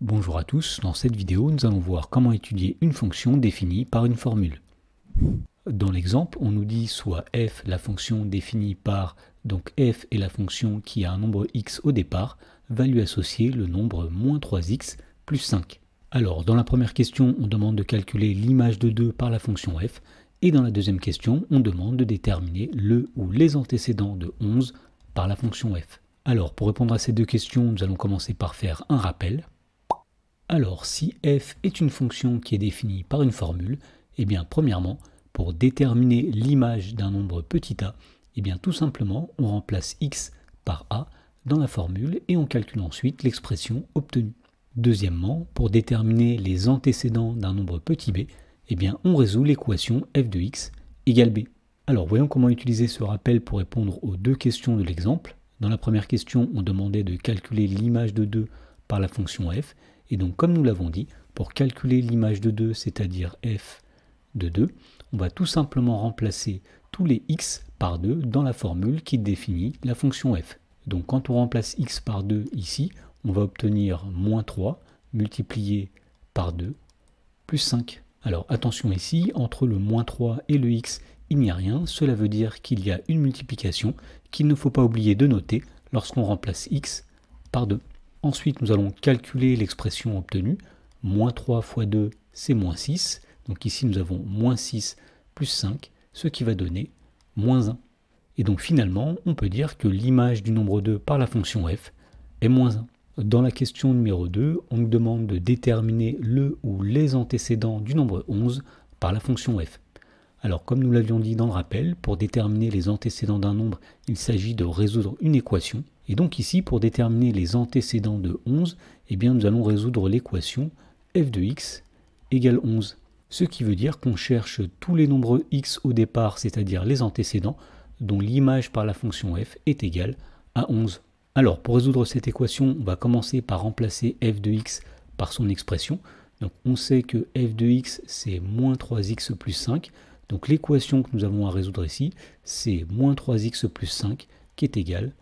Bonjour à tous, dans cette vidéo nous allons voir comment étudier une fonction définie par une formule. Dans l'exemple, on nous dit soit f la fonction définie par, donc f est la fonction qui a un nombre x au départ, va lui associer le nombre moins 3x plus 5. Alors dans la première question, on demande de calculer l'image de 2 par la fonction f, et dans la deuxième question, on demande de déterminer le ou les antécédents de 11 par la fonction f. Alors pour répondre à ces deux questions, nous allons commencer par faire un rappel. Alors, si f est une fonction qui est définie par une formule, eh bien, premièrement, pour déterminer l'image d'un nombre petit a, eh bien, tout simplement, on remplace x par a dans la formule et on calcule ensuite l'expression obtenue. Deuxièmement, pour déterminer les antécédents d'un nombre petit b, eh bien, on résout l'équation f de x égale b. Alors, voyons comment utiliser ce rappel pour répondre aux deux questions de l'exemple. Dans la première question, on demandait de calculer l'image de 2 par la fonction f. Et donc, comme nous l'avons dit, pour calculer l'image de 2, c'est-à-dire f de 2, on va tout simplement remplacer tous les x par 2 dans la formule qui définit la fonction f. Donc, quand on remplace x par 2 ici, on va obtenir moins 3 multiplié par 2 plus 5. Alors, attention ici, entre le moins 3 et le x, il n'y a rien. Cela veut dire qu'il y a une multiplication qu'il ne faut pas oublier de noter lorsqu'on remplace x par 2. Ensuite, nous allons calculer l'expression obtenue. Moins 3 fois 2, c'est moins 6. Donc ici, nous avons moins 6 plus 5, ce qui va donner moins 1. Et donc finalement, on peut dire que l'image du nombre 2 par la fonction f est moins 1. Dans la question numéro 2, on nous demande de déterminer le ou les antécédents du nombre 11 par la fonction f. Alors, comme nous l'avions dit dans le rappel, pour déterminer les antécédents d'un nombre, il s'agit de résoudre une équation. Et donc ici, pour déterminer les antécédents de 11, eh bien, nous allons résoudre l'équation f de x égale 11. Ce qui veut dire qu'on cherche tous les nombres x au départ, c'est-à-dire les antécédents, dont l'image par la fonction f est égale à 11. Alors, pour résoudre cette équation, on va commencer par remplacer f de x par son expression. Donc, on sait que f de x, c'est moins 3x plus 5. Donc l'équation que nous avons à résoudre ici, c'est moins 3x plus 5 qui est égal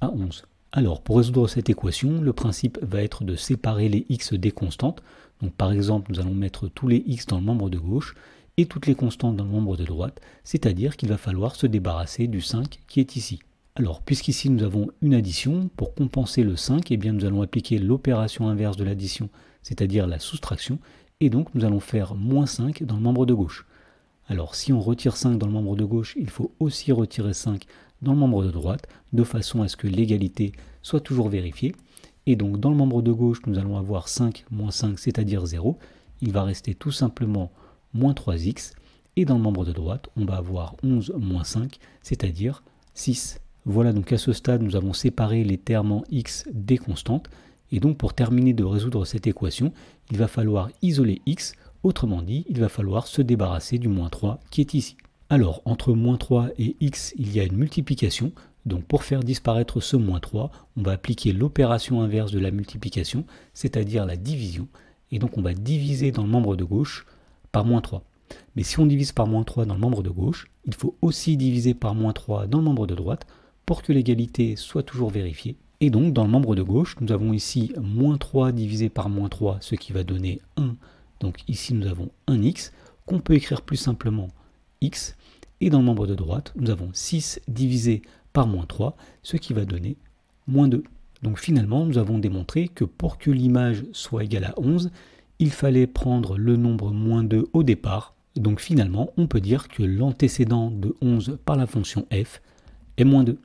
à 11. Alors pour résoudre cette équation, le principe va être de séparer les x des constantes. Donc par exemple, nous allons mettre tous les x dans le membre de gauche et toutes les constantes dans le membre de droite, c'est-à-dire qu'il va falloir se débarrasser du 5 qui est ici. Alors puisqu'ici nous avons une addition, pour compenser le 5, eh bien, nous allons appliquer l'opération inverse de l'addition, c'est-à-dire la soustraction, et donc nous allons faire moins 5 dans le membre de gauche. Alors si on retire 5 dans le membre de gauche, il faut aussi retirer 5 dans le membre de droite, de façon à ce que l'égalité soit toujours vérifiée. Et donc dans le membre de gauche, nous allons avoir 5 moins 5, c'est-à-dire 0. Il va rester tout simplement moins 3x. Et dans le membre de droite, on va avoir 11 moins 5, c'est-à-dire 6. Voilà, donc à ce stade, nous avons séparé les termes en x des constantes. Et donc pour terminer de résoudre cette équation, il va falloir isoler x. Autrement dit, il va falloir se débarrasser du moins 3 qui est ici. Alors, entre moins 3 et x, il y a une multiplication. Donc pour faire disparaître ce moins 3, on va appliquer l'opération inverse de la multiplication, c'est-à-dire la division. Et donc on va diviser dans le membre de gauche par moins 3. Mais si on divise par moins 3 dans le membre de gauche, il faut aussi diviser par moins 3 dans le membre de droite pour que l'égalité soit toujours vérifiée. Et donc dans le membre de gauche, nous avons ici moins 3 divisé par moins 3, ce qui va donner 1. Donc ici, nous avons un x, qu'on peut écrire plus simplement x. Et dans le membre de droite, nous avons 6 divisé par moins 3, ce qui va donner moins 2. Donc finalement, nous avons démontré que pour que l'image soit égale à 11, il fallait prendre le nombre moins 2 au départ. Donc finalement, on peut dire que l'antécédent de 11 par la fonction f est moins 2.